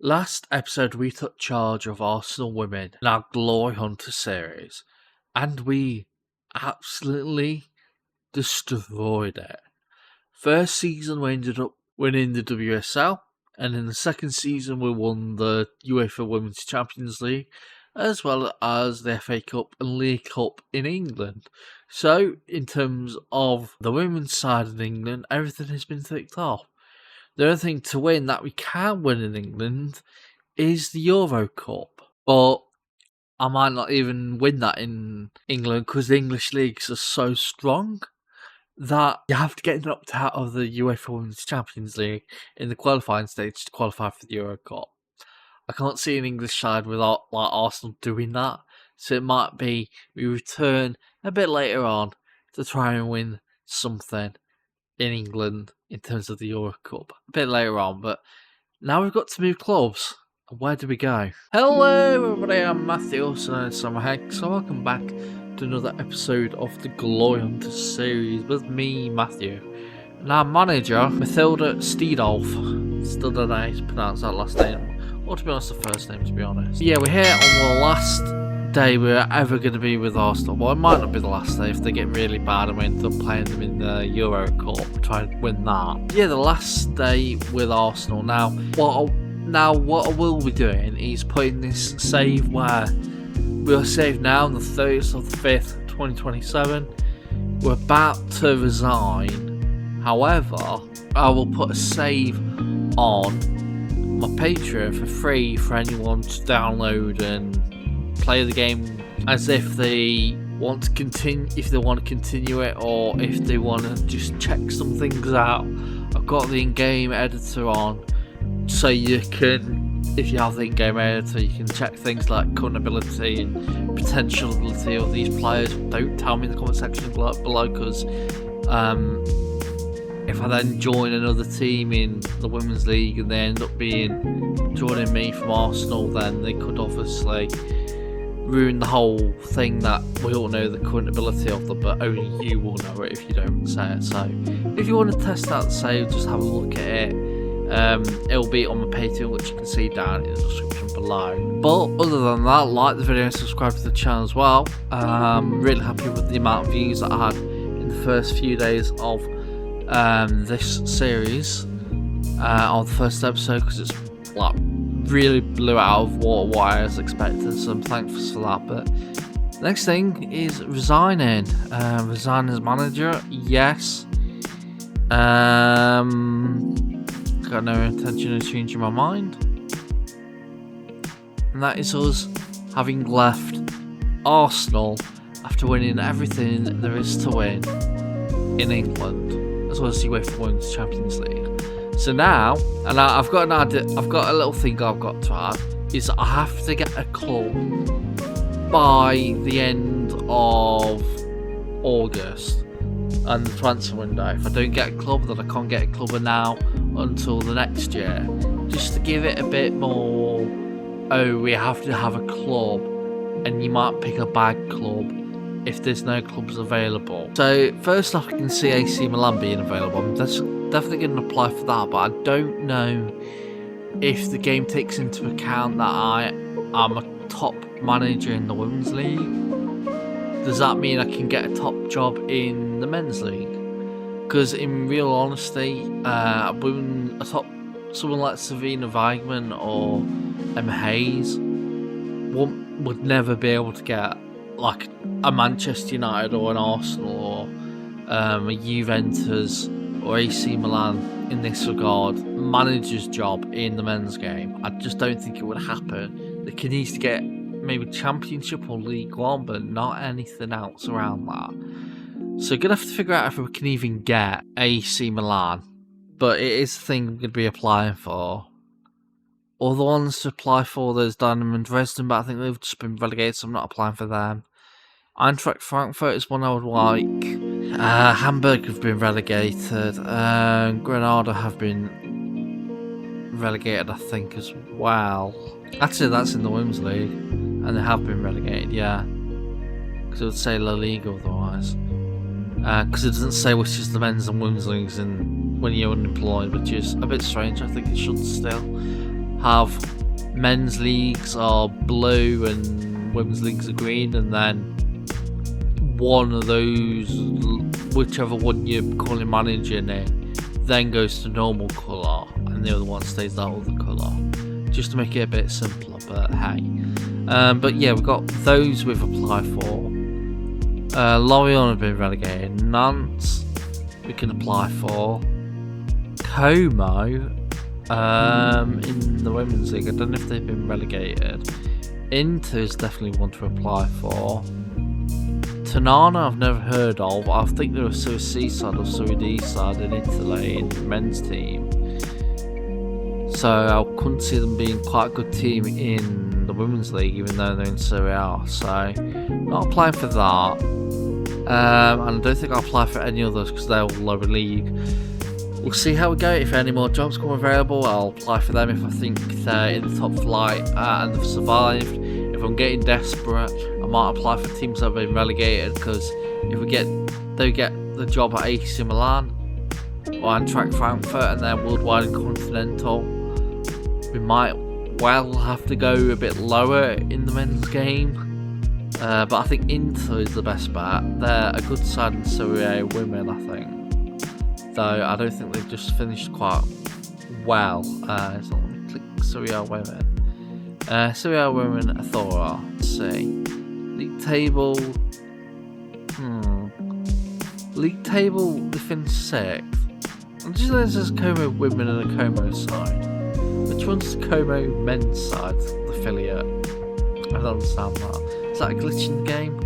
Last episode, we took charge of Arsenal women in our Glory Hunter series, and we absolutely destroyed it. First season, we ended up winning the WSL, and in the second season, we won the UEFA Women's Champions League, as well as the FA Cup and League Cup in England. So, in terms of the women's side in England, everything has been ticked off. The only thing to win that we can win in England is the Euro Cup. But I might not even win that in England because the English leagues are so strong that you have to get knocked out of the UEFA Women's Champions League in the qualifying stage to qualify for the Euro Cup. I can't see an English side without Arsenal doing that. So it might be we return a bit later on to try and win something in England in terms of the Euro Cup a bit later on, but now we've got to move clubs. Where do we go? Hello everybody, I'm Matthew, also known as Summer Heck, so welcome back to another episode of the Glory Hunter series with me, Matthew, and our manager, Mathilda Steedolf. Still don't know how to pronounce that last name, or to be honest, the first name, to be honest. Yeah, we're here on the last day we're ever going to be with Arsenal. Well, it might not be the last day if they get really bad and we end up playing them in the Euro Cup, try and win that. Yeah, the last day with Arsenal. Now what I will be doing is putting this save where we'll save now on the 30th of the 5th, 2027. We're about to resign. However, I will put a save on my Patreon for free for anyone to download and play the game as if they want to continue it, or if they want to just check some things out. I've got the in-game editor on, so you can, if you have the in-game editor, you can check things like current ability and potential ability of these players. Don't tell me in the comment section below, because if I then join another team in the Women's League and they end up joining me from Arsenal, then they could obviously ruin the whole thing that we all know the current ability of them, but only you will know it if you don't say it. So if you want to test out the save, just have a look at it. It'll be on my Patreon, which you can see down in the description below. But other than that, like the video and subscribe to the channel as well. I'm really happy with the amount of views that I had in the first few days of this series, on the first episode, because it's like really blew out of what I was expecting, so I'm thankful for that. But next thing is resigning. Resign as manager, yes. Got no intention of changing my mind, and that is us having left Arsenal after winning everything there is to win in England, as well as the UEFA Women's Champions League. So now, and I've got an idea, I've got a little thing I've got to add, is I have to get a club by the end of August and the transfer window. If I don't get a club, then I can't get a club now until the next year, just to give it a bit more, we have to have a club, and you might pick a bad club if there's no clubs available. So first off, I can see AC Milan being available. I'm definitely going to apply for that, but I don't know if the game takes into account that I am a top manager in the Women's League. Does that mean I can get a top job in the Men's League? Because in real honesty, someone like Savina Weigman or Emma Hayes would never be able to get like a Manchester United or an Arsenal or a Juventus or AC Milan in this regard manager's job in the men's game. I just don't think it would happen. They can easily get maybe Championship or League One, but not anything else around that. So gonna have to figure out if we can even get AC Milan, but it is the thing I'm gonna be applying for. All the ones to apply for, there's Dynamo and Dresden, but I think they've just been relegated, so I'm not applying for them. Eintracht Frankfurt is one I would like. Hamburg have been relegated. Granada have been relegated, I think, as well. Actually, that's in the Women's League, and they have been relegated, yeah. Because it would say La Liga otherwise. Because it doesn't say which is the men's and women's leagues when you're unemployed, which is a bit strange. I think it should still. have men's leagues are blue and women's leagues are green, and then one of those, whichever one you're calling managing in, then goes to normal colour, and the other one stays that other colour, just to make it a bit simpler. But hey, but yeah, we've got those we've applied for. Lorient have been relegated. Nantes we can apply for. Como in the women's league, I don't know if they've been relegated. Inter's definitely one to apply for. Tonana I've never heard of. I think they were C side or D side in Italy in the men's team, so I couldn't see them being quite a good team in the women's league, even though they're in Serie A. So not applying for that, and I don't think I'll apply for any others because they're all lower league. We'll see how we go. If any more jobs come available, I'll apply for them if I think they're in the top flight and they've survived. If I'm getting desperate, I might apply for teams that have been relegated, because if they get the job at AC Milan or Eintracht Frankfurt and they're worldwide and continental, we might well have to go a bit lower in the men's game. But I think Inter is the best bet. They're a good side in Serie A women, I think. Though I don't think they've just finished quite well. So let me click Serie A women. Serie A women, Athora. Let's see. League table. League table, they finished 6th. I'm just there's this Como women and a Como side. Which one's the Como men's side? The affiliate. I don't understand that. Is that a glitch in the game?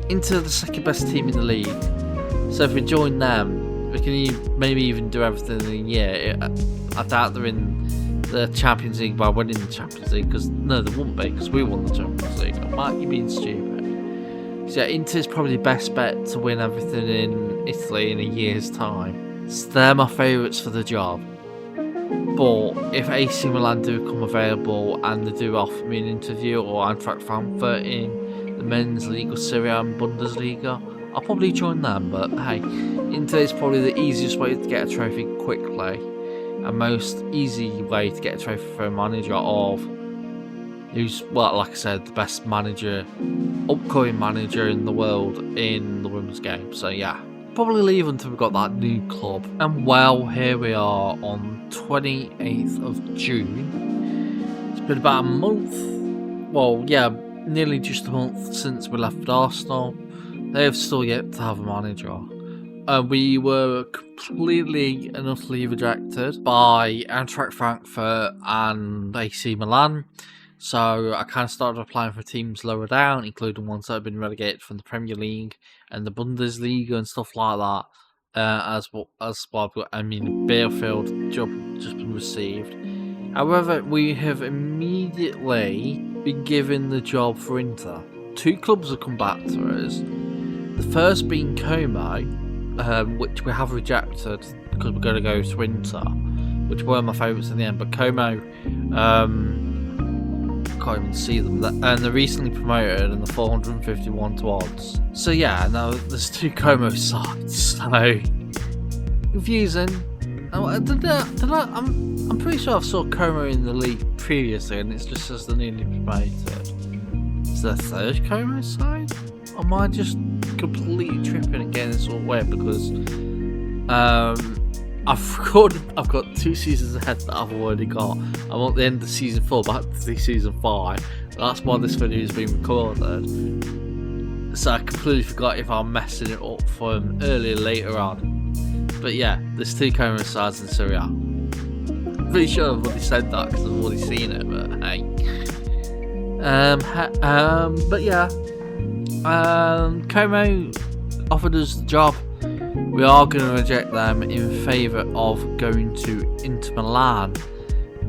Into the second best team in the league. So if we join them, we can maybe even do everything in a year. I doubt they're in the Champions League by winning the Champions League, because no, they wouldn't be, because we won the Champions League. Might you being stupid? So yeah, Inter's probably the best bet to win everything in Italy in a year's time. So they're my favourites for the job. But if AC Milan do come available and they do offer me an interview, or Eintracht Frankfurt in the men's league or Serie A and Bundesliga, I'll probably join them. But hey, Inter is probably the easiest way to get a trophy quickly, and most easy way to get a trophy for a manager of who's, well, like I said, the best manager, upcoming manager in the world in the women's game. So yeah, probably leave until we've got that new club. And well, here we are on 28th of June. It's been about a month, well yeah, nearly just a month since we left Arsenal. They have still yet to have a manager. We were completely and utterly rejected by Eintracht Frankfurt and AC Milan. So I kind of started applying for teams lower down, including ones that have been relegated from the Premier League and the Bundesliga and stuff like that. As well, Bielefeld job just been received. However, we have immediately been given the job for Inter. 2 clubs have come back to us. The first being Como, which we have rejected because we're going to go to Inter, which were my favourites in the end. But Como, can't even see them, and they're recently promoted and they're 451 to odds. So yeah, now there's 2 Como sides, so confusing. I'm pretty sure I saw Como in the league previously, and it's just as the newly promoted. Is there a 3rd Como side? Or am I just completely tripping and getting this all weird? Because I've got 2 seasons ahead that I've already got. I'm at the end of season 4, back to season 5. That's why this video is being recorded. So I completely forgot if I'm messing it up from earlier later on. But yeah, there's 2 Como sides in Serie A. I'm pretty sure I've already said that because I've already seen it, but hey. But yeah. Como offered us the job. We are going to reject them in favour of going to Inter Milan,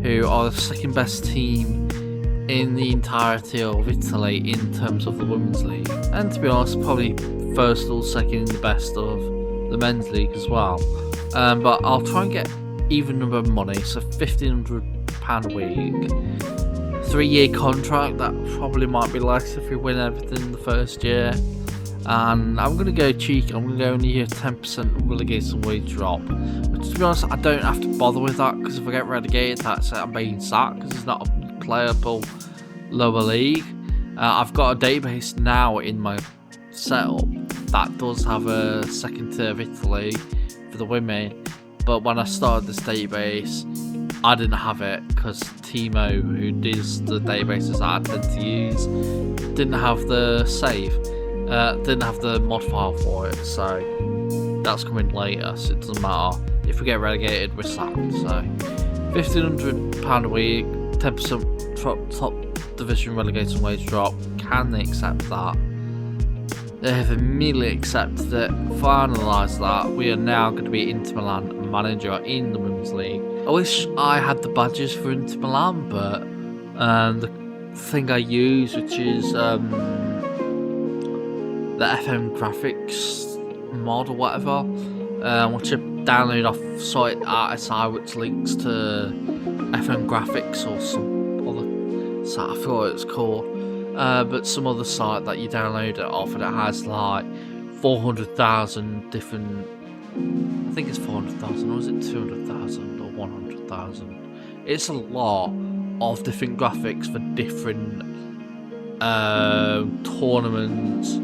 who are the second best team in the entirety of Italy in terms of the women's league, and to be honest, probably first or second in the best of the men's league as well. But I'll try and get even number of money, so £1,500 a week. 3-year contract, that probably might be less if we win everything in the first year. And I'm going to go cheeky. I'm going to go only a 10% relegation wage drop. But to be honest, I don't have to bother with that, because if I get relegated, that's it. I'm being sacked because it's not a playable lower league. I've got a database now in my setup that does have a second tier Italy for the women, but when I started this database, I didn't have it because Timo, who does the databases that I tend to use, didn't have the save, didn't have the mod file for it, so that's coming later, so it doesn't matter. If we get relegated, we're sacked. So £1,500 a week, 10% top division relegation wage drop. Can they accept that? They have immediately accepted it, finalised that. We are now going to be Inter Milan manager in the Women's League. I wish I had the badges for Inter Milan, but the thing I use, which is the FM graphics mod or whatever, which I download off site RSI, which links to FM graphics or some other site, I forgot what it's called. But some other site that you download it off, and it has like 400,000 different. I think it's 400,000, or is it 200,000 or 100,000? It's a lot of different graphics for different tournaments,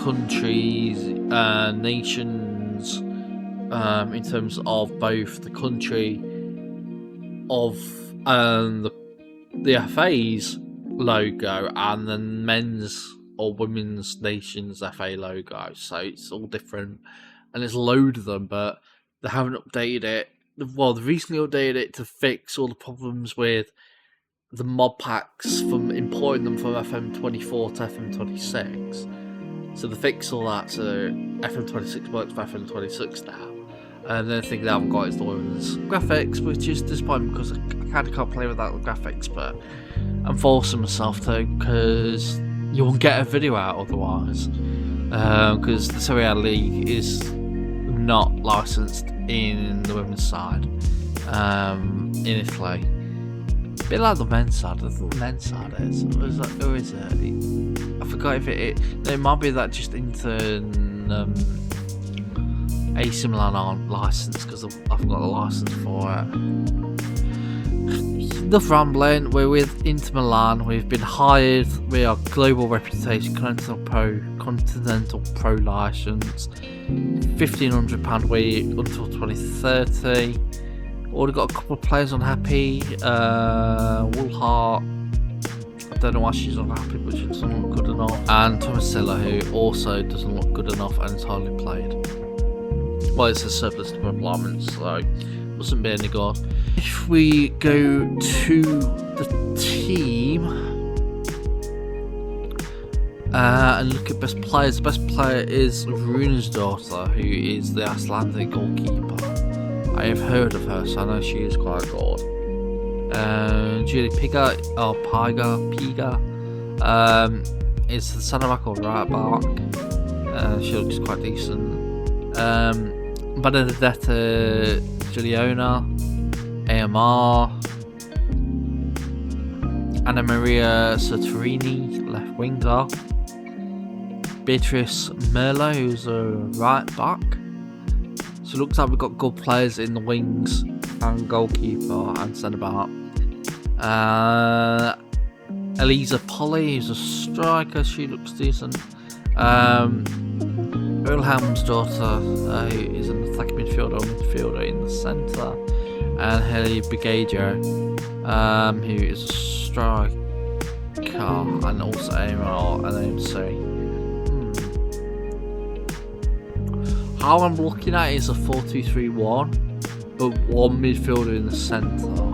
countries, nations, in terms of both the country of the FA's logo and the men's or women's nations FA logo, so it's all different, and there's a load of them, but they haven't updated it. Well, they recently updated it to fix all the problems with the mod packs from importing them from FM24 to FM26. So they fix all that, so FM26 works for FM26 now. And the only thing they haven't got is the women's graphics, which is disappointing because I kind of can't play without the graphics, but I'm forcing myself to, because you won't get a video out otherwise. Because the Serie A League is not licensed in the women's side in Italy. A bit like the men's side. I thought the men's side is. Or is it? I forgot if it might be that just Inter AC Milan aren't licensed because I've got a license for it. Enough rambling. We're with Inter Milan. We've been hired. We are global reputation, continental pro license. £1,500 a week until 2030. Already got a couple of players unhappy. Woolhart, I don't know why she's unhappy, but she doesn't look good enough. And Tomasilla, who also doesn't look good enough and is hardly played. Well, it's a surplus to employment, so mustn't be any good. If we go to the team and look at best players, the best player is Runa's daughter, who is the Atlanta goalkeeper. I have heard of her, so I know she is quite good. Julie Piga is the centre back or right back. She looks quite decent. Benedetta Giuliona, AMR, Anna Maria Soterini, left winger, Beatrice Merlo, who's a right back. So it looks like we've got good players in the wings and goalkeeper and centre back. Elisa Polly, who's a striker, she looks decent. Wilhelm's daughter, who is an attacking midfielder in the centre, and Haley Brigadio, who is a striker and also AMR and AMC. How I'm looking at it is a 4-2-3-1, but one midfielder in the centre,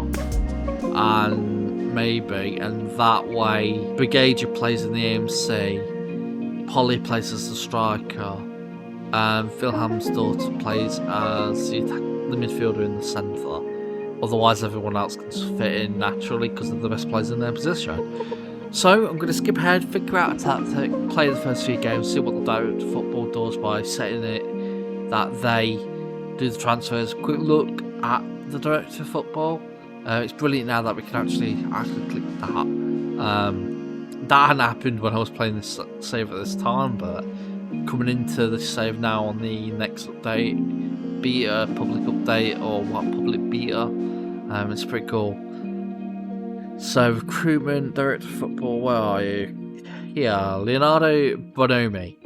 and that way Brigadio plays in the AMC, Polly plays as the striker, and Wilhelm's daughter plays as the midfielder in the centre. Otherwise, everyone else can fit in naturally because they're the best players in their position. So I'm going to skip ahead, figure out a tactic, play the first few games, see what the direct football does by setting it that they do the transfers. Quick look at the director of football. It's brilliant now that we can actually click that. That hadn't happened when I was playing this save at this time, but coming into the save now on the next update, beta, public update, or what, public beta. It's pretty cool. So recruitment, director of football, where are you? Yeah, Leonardo Bonomi.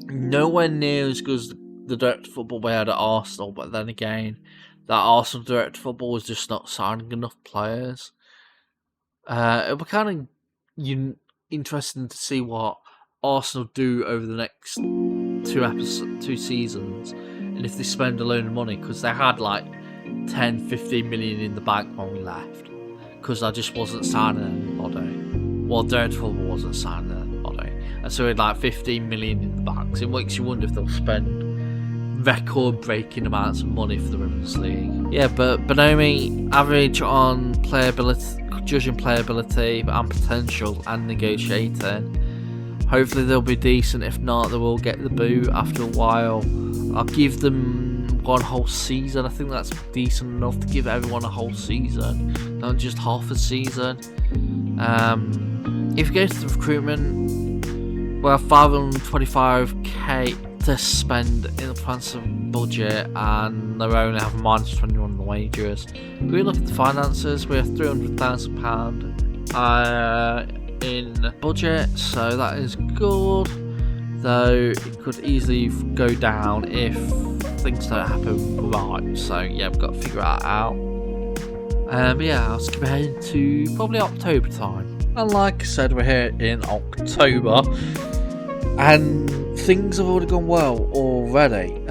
Nowhere near as good as the director of football we had at Arsenal, but then again, that Arsenal director of football was just not signing enough players. It'll be kind of interesting to see what Arsenal do over the next two seasons, and if they spend a load of money, because they had like 10-15 million in the bank when we left, because I just wasn't signing anybody. Well, director of football wasn't signing anybody, and so we had like 15 million in the bank. So it makes you wonder if they'll spend record-breaking amounts of money for the Women's League. Yeah, but Bonomi, average on playability, judging playability and potential and negotiating. Hopefully they'll be decent. If not, they will get the boot after a while. I'll give them one whole season. I think that's decent enough to give everyone a whole season, not just half a season. If you go to the recruitment, well, 525k to spend in the transfer budget, and they only have -21 on the wages. If we look at the finances, we have £300,000 in budget, so that is good, though it could easily go down if things don't happen right. So yeah, we've got to figure that out. But yeah, I'll skip ahead to probably October time, and like I said, we're here in October and things have already gone well already.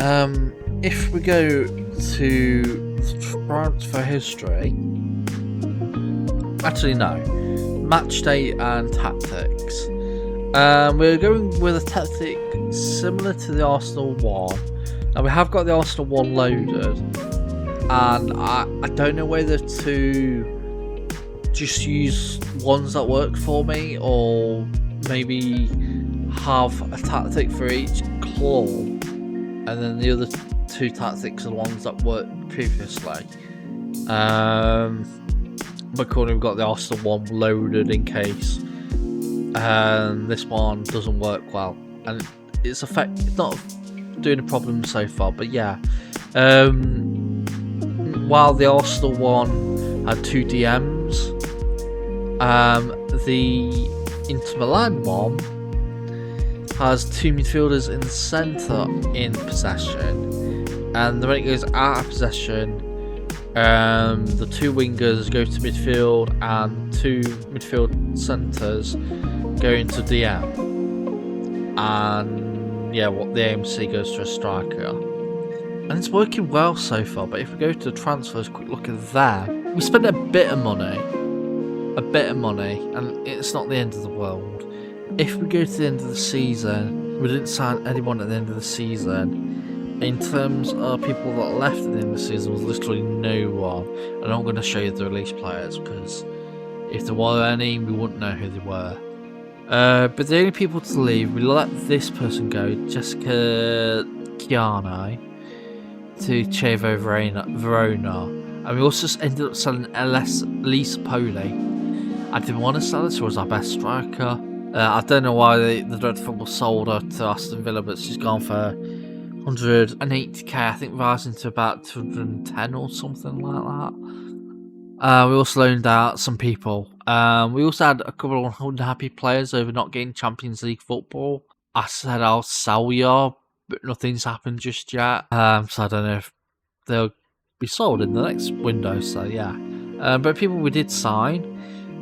If we go to transfer history, actually no, match day and tactics. We're going with a tactic similar to the Arsenal one. Now we have got the Arsenal one loaded, and I don't know whether to just use ones that work for me, or maybe have a tactic for each club, and then the other two tactics are the ones that worked previously. But currently we've got the Arsenal one loaded in case this one doesn't work well, and it's not doing a problem so far. But yeah, while the Arsenal one had 2 DMs, the Inter Milan one has 2 midfielders in the centre in possession, and when it goes out of possession, the 2 wingers go to midfield and 2 midfield centres go into DM, and yeah, what the AMC goes to a striker, and it's working well so far. But if we go to the transfers, quick look at that, we spent a bit of money, and it's not the end of the world. If we go to the end of the season, we didn't sign anyone at the end of the season. In terms of people that left at the end of the season, was literally no one. And I'm going to show you the released players, because if there were any, we wouldn't know who they were. But the only people to leave, we let this person go, Jessica Chiano, to Chievo Verona. And we also ended up selling Elisa Poli. I didn't want to sell her, she was our best striker. I don't know why the Dread Football sold her to Aston Villa, but she's gone for 180k, I think, rising to about 210 or something like that. We also loaned out some people. We also had a couple of unhappy players over not getting Champions League football. I said I'll sell you, but nothing's happened just yet. So I don't know if they'll be sold in the next window. So yeah. But people we did sign,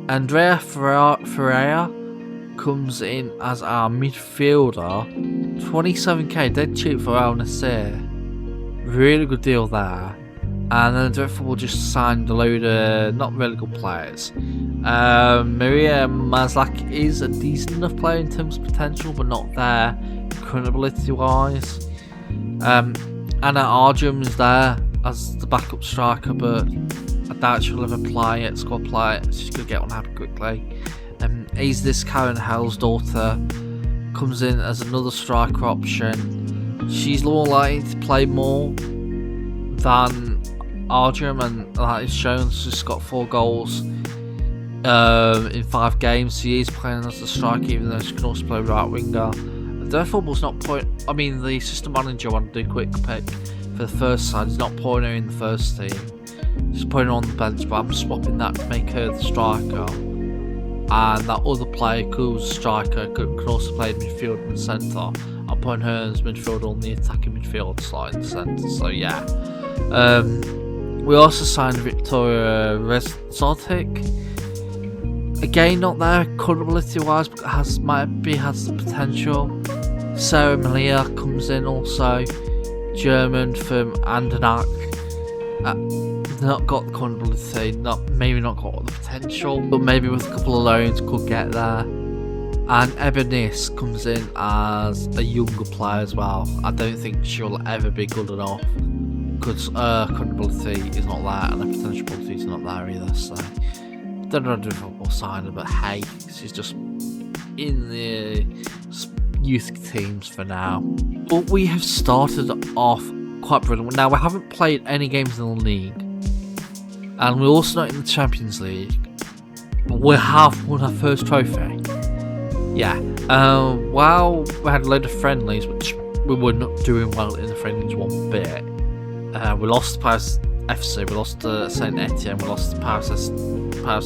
Andrea Ferreira comes in as our midfielder, 27k, dead cheap for Al Nassr, really good deal there. And then Direct Football just signed a load of not really good players. Maria Mazlak is a decent enough player in terms of potential, but not there current ability wise. Anna Arjum is there as the backup striker, but I doubt she'll ever play it, squad play it. She's going to get on happy quickly. Is this Karen Hell's daughter comes in as another striker option. She's more likely to play more than Arjum, and that is shown. She's got 4 goals in 5 games. She is playing as a striker, even though she can also play right winger. their football's not point. I mean, the assistant manager wanted to do a quick pick for the first side. He's not putting her in the first team. He's putting her on the bench, but I'm swapping that to make her the striker. And that other player, who's striker, can also play midfield and centre. I'm putting her as midfield on the attacking midfield side in the centre. So yeah. We also signed Victoria Rezotic. Again, not there credibility wise, but has the potential. Sarah Malia comes in also, German from Andernach. Not got the credibility, maybe not got the potential, but maybe with a couple of loans could get there. And Ebenis comes in as a younger player as well. I don't think she'll ever be good enough because her credibility is not there and her potential ability is not there either. So don't know if we'll sign her, but hey, she's just in the youth teams for now. But we have started off quite brilliant. Now we haven't played any games in the league, and we're also not in the Champions League, but we have won our first trophy. Yeah. Well, we had a load of friendlies, which we were not doing well in the friendlies one bit. We lost to Paris FC, we lost to Saint Etienne, we lost to Paris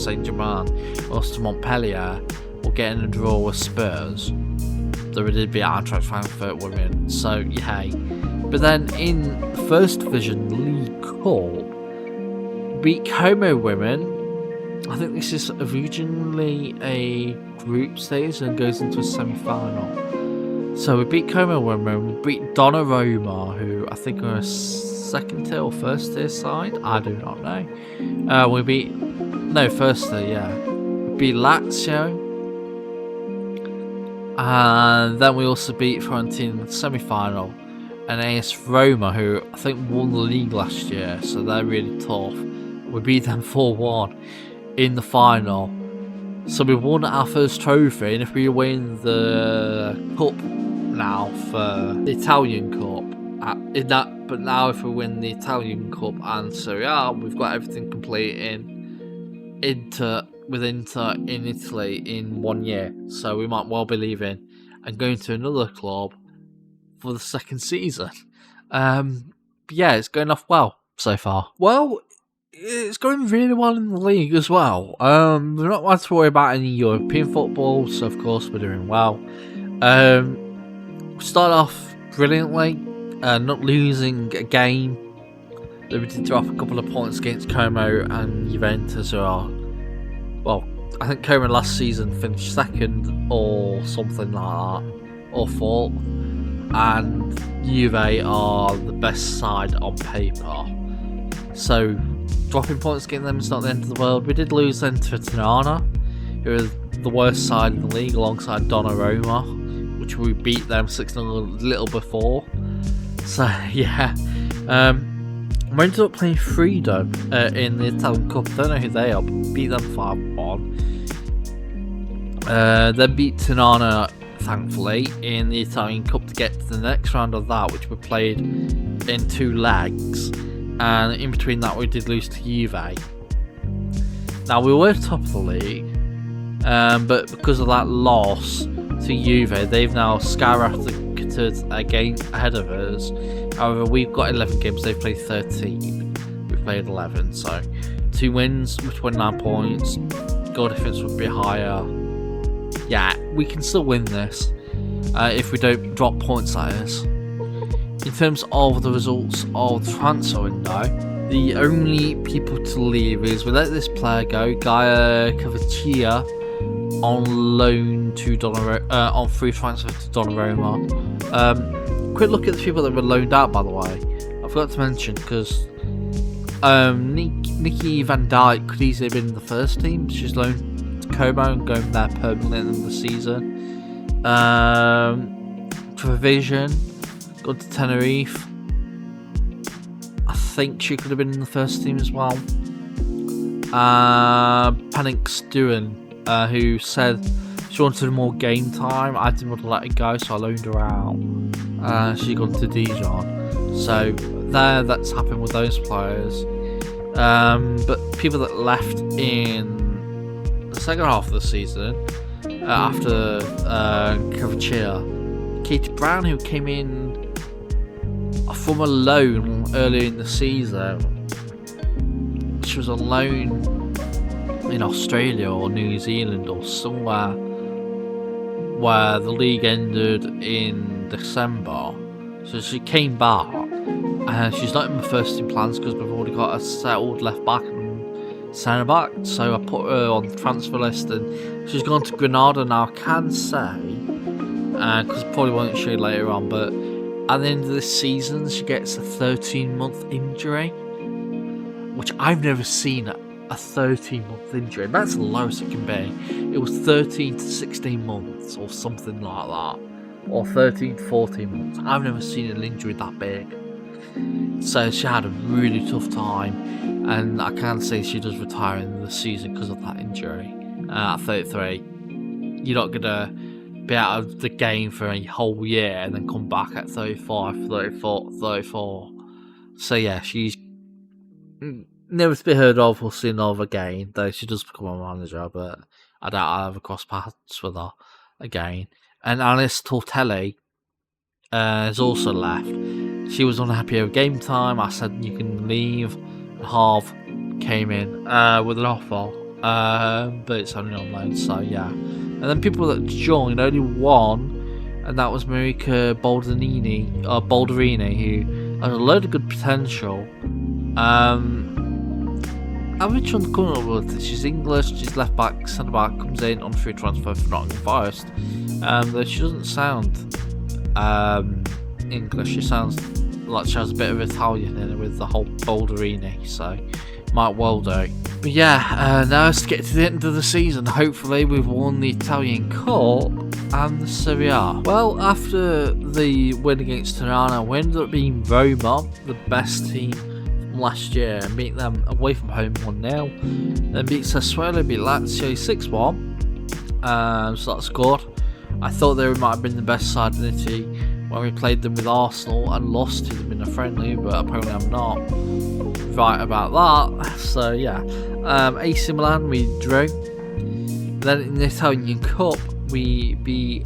Saint-Germain, we lost to Montpellier. We're getting a draw with Spurs. Though we did beat Eintracht Frankfurt women, so yay. But then in the First Division League Cup, beat Como women. I think this is originally a group stage and goes into a semi-final. So we beat Como women, we beat Donnarumma, who I think are a second tier or first tier side, I do not know. First tier, yeah. We beat Lazio. And then we also beat Fiorentina in the semi-final. And AS Roma, who I think won the league last year, so they're really tough. We beat them 4-1 in the final. So we won our first trophy, and if we win the cup now for the Italian Cup, but now if we win the Italian Cup and Serie A, we've got everything complete with Inter in Italy in 1 year. So we might well be leaving and going to another club for the second season. Yeah, it's going off well so far. Well, it's going really well in the league as well. We're not allowed to worry about any European football, so of course we're doing well. We started off brilliantly, not losing a game. We did drop a couple of points against Como and Juventus, who are, well, I think Como last season finished second or something like that, or fourth, and Juve are the best side on paper. So dropping points against them is not the end of the world. We did lose then to Tirana, who are the worst side in the league alongside Donnarumma, which we beat them 6-0 a little before. So yeah, we ended up playing Freedom in the Italian Cup. I don't know who they are, but beat them 5-1. Then beat Tirana, thankfully, in the Italian Cup to get to the next round of that, which we played in 2 legs. And in between that, we did lose to Juve. Now, we were top of the league, but because of that loss to Juve, they've now skyrocketed again ahead of us. However, we've got 11 games, they've played 13. We've played 11, so 2 wins with 29 points. Goal difference would be higher. Yeah, we can still win this if we don't drop points at us. In terms of the results of the transfer window, the only people to leave is we let this player go, Gaia Cavaccia, on loan to on free transfer to Donnarumma. Quick look at the people that were loaned out, by the way. I forgot to mention because Nikki Van Dijk could easily have been in the first team. She's loaned to Como and going there permanently in the season. Provision gone to Tenerife. I think she could have been in the first team as well. Panic Stewart, who said she wanted more game time. I didn't want to let her go, so I loaned her out. She gone to Dijon. So that's happened with those players. But people that left in the second half of the season after Cavaccia, Katie Brown, who came in from a loan earlier in the season. She was on loan in Australia or New Zealand or somewhere where the league ended in December. So she came back, and she's not in my first team plans because we've already got a settled left back and centre back. So I put her on the transfer list, and she's gone to Granada now. I can say, because probably won't show later on, but at the end of this season, she gets a 13-month injury, which I've never seen. A 13-month injury. That's the lowest it can be. It was 13 to 16 months or something like that. Or 13 to 14 months. I've never seen an injury that big. So she had a really tough time. And I can say she does retire in the season because of that injury. At 33. You're not going to be out of the game for a whole year and then come back at 35, 34, 34. So yeah, she's never to be heard of or seen of again, though she does become a manager, but I doubt I'll ever cross paths with her again. And Alice Tortelli has also left. She was unhappy over game time. I said you can leave. Harv came in with an offer, but it's only on loan, so yeah. And then people that joined, only one, and that was Marika Balderini, who has a load of good potential. Average on the current ability. She's English, she's left back, centre back, comes in on free transfer for Nottingham Forest. Though she doesn't sound English, she sounds like she has a bit of Italian in her with the whole Balderini, so might well do. But yeah, now let's get to the end of the season. Hopefully we've won the Italian Cup and the Serie A. Well, after the win against Tirana, we ended up being Roma, the best team last year, and beat them away from home 1-0. Then beat Sassuolo, beat Lazio 6-1. So that's good. I thought they might have been the best side in Italy when we played them with Arsenal and lost to them in a friendly, but apparently I'm not right about that. So yeah, AC Milan we drew. Then in the Italian Cup we beat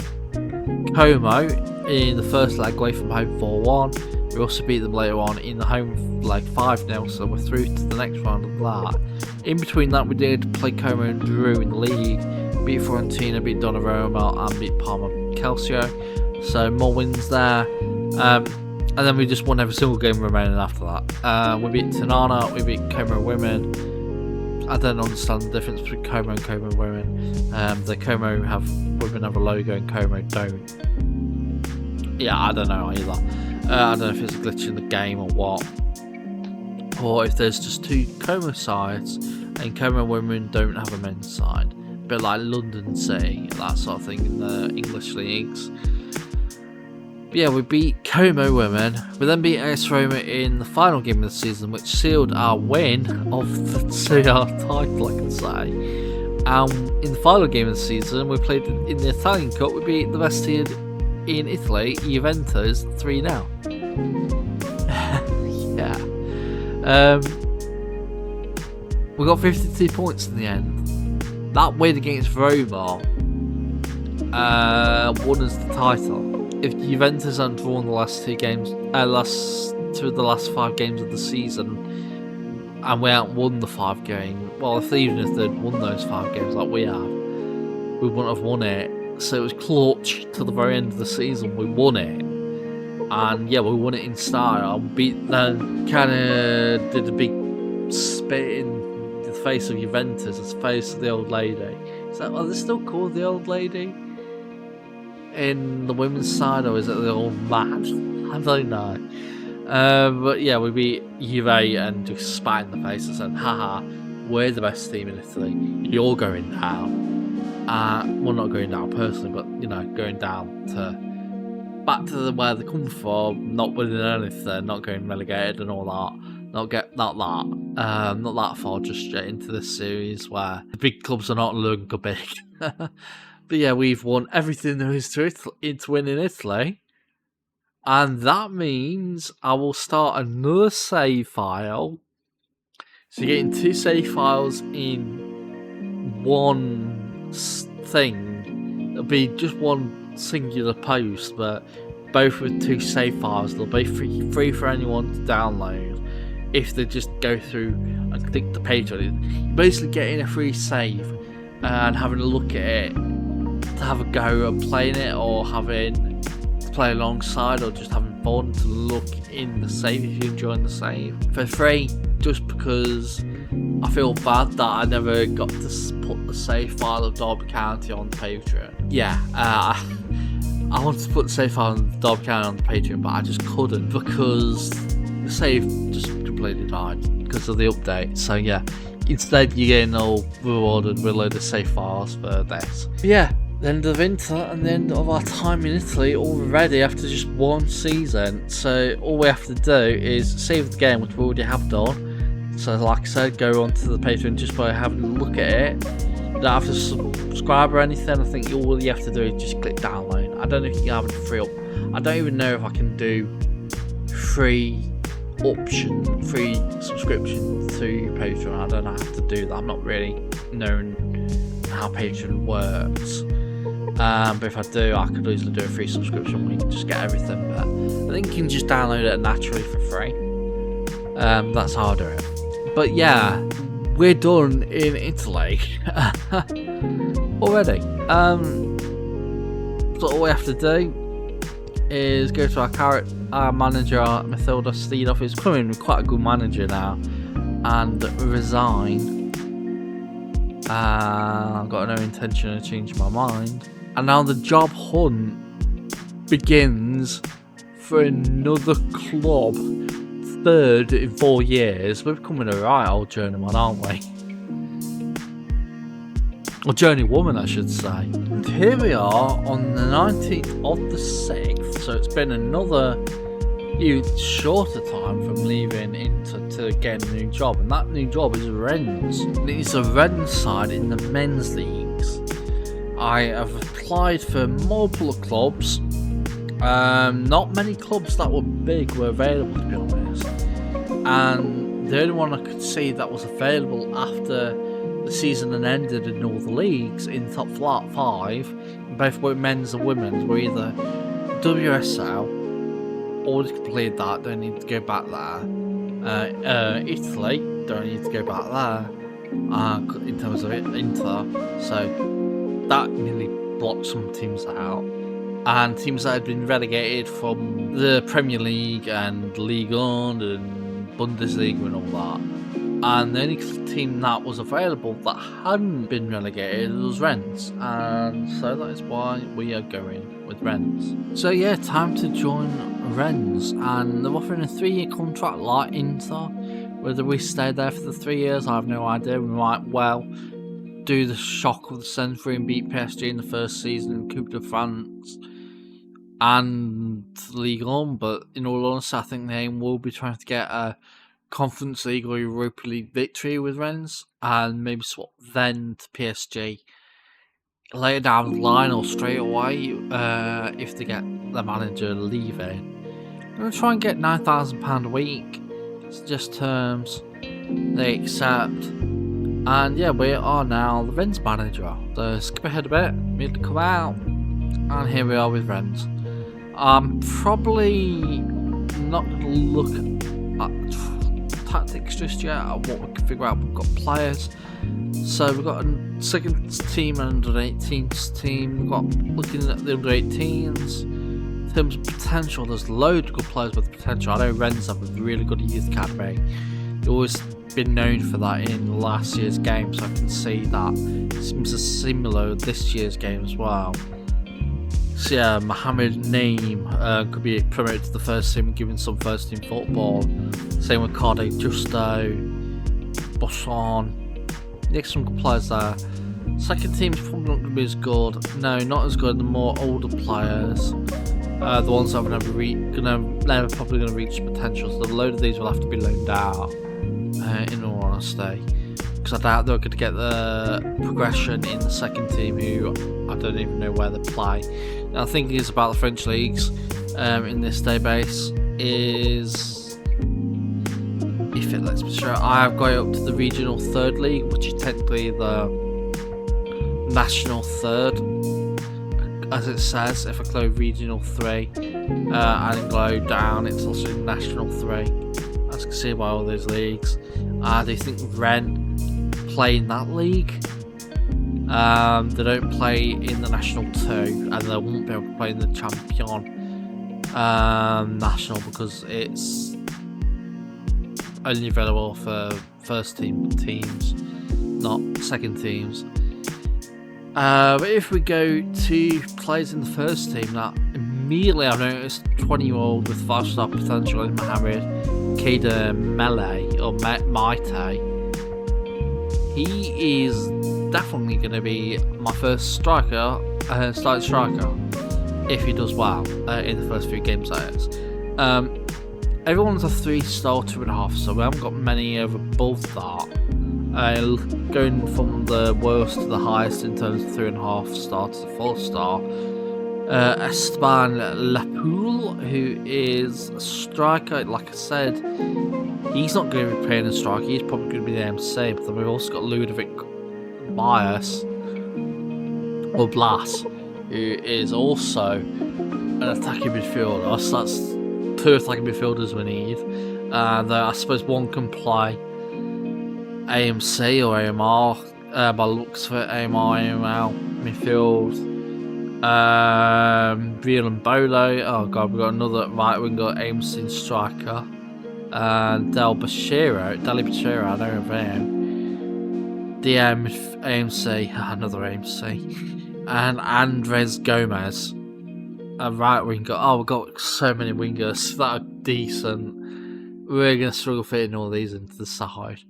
Como in the first leg away from home 4-1. We also beat them later on in the home leg 5-0, so we're through to the next round of that. In between that, we did play Como and drew in the league, beat Fiorentina, beat Donnarumma, and beat Parma Calcio. So more wins there. And then we just won every single game remaining after that. We beat Tirana, we beat Como Women. I don't understand the difference between Como and Como Women. The Como women have a logo and Como don't. Yeah, I don't know either. I don't know if it's a glitch in the game or what, or if there's just two Como sides and Como Women don't have a men's side, a bit like London City, that sort of thing in the English leagues. But yeah, we beat Como Women. We then beat AS Roma in the final game of the season, which sealed our win of the Serie A title, I can say. In the final game of the season, we played in the Italian Cup. We beat the best team in Italy, Juventus, 3-0. Yeah. We got 52 points in the end. That win against Roma won us the title. If Juventus hadn't drawn the last two games, two of the last 5 games of the season, and we hadn't won the 5 games, well, even if they'd won those 5 games like we have, we wouldn't have won it. So it was clutch to the very end of the season. We won it, and yeah, we won it in style. Then kind of did a big spit in the face of Juventus, the face of the old lady. Are they still called the old lady in the women's side, or is it the old man? I don't know. But yeah, we beat Juve and just spat in the face and said, haha, we're the best team in Italy. You're going down. Well, not going down personally, but going down to back to where they come from, not winning anything, not getting relegated and all that. Not that far just straight into this series where the big clubs are not looking big. But yeah, we've won everything there is to win in Italy, and that means I will start another save file. So you're getting 2 save files in one thing. It'll be just one singular post, but both with 2 save files. They'll be free for anyone to download if they just go through and click the page on it. You're basically getting a free save and having a look at it to have a go at playing it, or having to play alongside, or just having fun to look in the save if you're enjoying the save for free, just because I feel bad that I never got to put the save file of Derby County on Patreon. Yeah, I wanted to put the save file of Derby County on Patreon, but I just couldn't because the save just completely died because of the update. So yeah, instead you're getting all rewarded with a load of save files for this. But yeah, the end of winter and the end of our time in Italy already after just 1 season. So all we have to do is save the game, which we already have done. So like I said, go onto the Patreon just by having a look at it. You don't have to subscribe or anything. I think all you have to do is just click download. I don't know if you can have it free up. I don't even know if I can do free subscription to Patreon. I don't know how to do that. I'm not really knowing how Patreon works. But if I do, I could easily do a free subscription where you can just get everything. But I think you can just download it naturally for free. That's how I do it. But yeah, we're done in Italy already. So all we have to do is go to our manager, Mathilda Steedoff, who's becoming quite a good manager now, and resign. I've got no intention of changing my mind. And now the job hunt begins for another club. 3rd in 4 years. We're becoming a right old journeyman, aren't we? Or journeywoman, I should say. And here we are on the 19th of the 6th, so it's been another shorter time from leaving Inter to getting a new job, and that new job is Rennes. And it is a Rennes side in the men's leagues. I have applied for multiple clubs. Not many clubs that were big were available, to be honest, and the only one I could see that was available after the season had ended in all the leagues in top 5, both men's and women's, were either WSL, already completed that, don't need to go back there. Italy, don't need to go back there in terms of Inter, so that nearly blocked some teams out. And teams that had been relegated from the Premier League and Ligue 1 and Bundesliga and all that. And the only team that was available that hadn't been relegated was Rennes. And so that is why we are going with Rennes. So yeah, time to join Rennes. And they're offering a 3-year contract like Inter. Whether we stay there for the 3 years, I have no idea. We might well do the shock of the century and beat PSG in the first season in Coupe de France and Ligue 1, but in all honesty, I think the aim will be trying to get a Conference League or Europa League victory with Rennes, and maybe swap then to PSG later down the line or straight away if they get the manager leaving. I'm going to try and get £9,000 a week. It's just terms they accept. And yeah, we are now the Rennes manager. So skip ahead a bit, we had to come out, and here we are with Rennes. I'm probably not going to look at tactics just yet, at what we can figure out. We've got players, so we've got a second team and under 18s team. We've got looking at the under 18s. In terms of potential, there's loads of good players with potential. I know Rennes have a really good youth academy. They've always been known for that in last year's game, so I can see that it seems similar this year's game as well. So yeah, Mohamed Naeem could be promoted to the first team, given some first team football. Same with Carde Justo, Bosson. Next, some good players there. Second team's probably not going to be as good. No, not as good. The more older players, the ones that are never probably going to reach potential. So a load of these will have to be loaned out. In all honesty, because I doubt they're going to get the progression in the second team, who I don't even know where they play. Now, thinking is about the French leagues in this database is, if it lets me show, I have got up to the regional 3rd league, which is technically the national 3rd. as it says, if I go Regional 3 and go down, it's also National 3. As you can see by all those leagues. Do you think Ren play in that league? They don't play in the National 2, and they won't be able to play in the Champion National because it's only available for first team teams, not second teams. But if we go to players in the first team, that immediately I've noticed 20-year-old with 5-star potential in Mohamed Keita Mele or Maite. He is definitely going to be my first striker, starting striker, if he does well in the first few games. That is. Everyone's a 3-star, 2.5, so we haven't got many above that. Going from the worst to the highest in terms of 3.5 star to the 4-star. Esteban Lapoule, who is a striker, like I said, he's not going to be playing a striker, he's probably going to be the MC, but then we've also got Ludovic Blas, who is also an attacking midfielder, so that's 2 attacking midfielders we need. I suppose one can play AMC or AMR, by looks for AMR, AML, midfield. Real and Bolo, oh god, we've got another right winger, AMC striker. And Deli Bashiro, I know of him. DM AMC, another AMC. And Andres Gomez, a right winger. Oh, we've got so many wingers that are decent. We're going to struggle fitting all these into the side.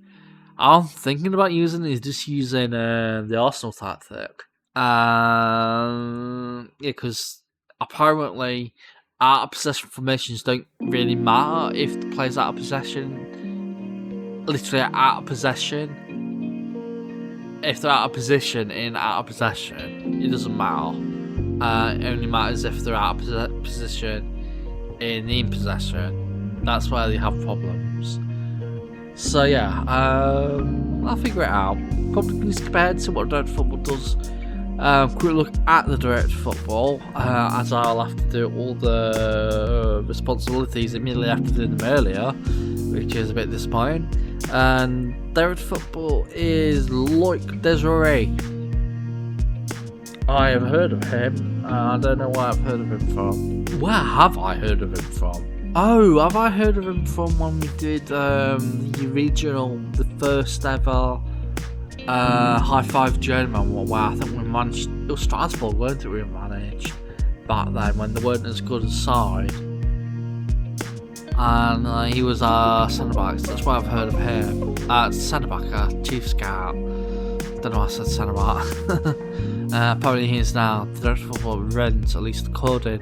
I'm thinking about using the Arsenal tactic. Yeah, because apparently out of possession formations don't really matter if the player's out of possession. Literally out of possession. If they're out of position in out of possession, it doesn't matter. It only matters if they're out of position in possession. That's where they have problems. So yeah, I'll figure it out. Probably compared to what direct football does. Quick look at the direct football, as I'll have to do all the responsibilities immediately after doing them earlier, which is a bit disappointing. And direct football is Loic Desiree. I have heard of him. I don't know where I've heard of him from. Where have I heard of him from? Oh, have I heard of him from when we did the regional, the first ever High Five Journeyman one, where I think we managed, it was Strasbourg, weren't it, we managed back then when they weren't as good as side. And he was our centre back, so that's why I've heard of him. Centre back, chief scout. Don't know why I said centre back. Apparently he is now the director of football Rennes, at least according.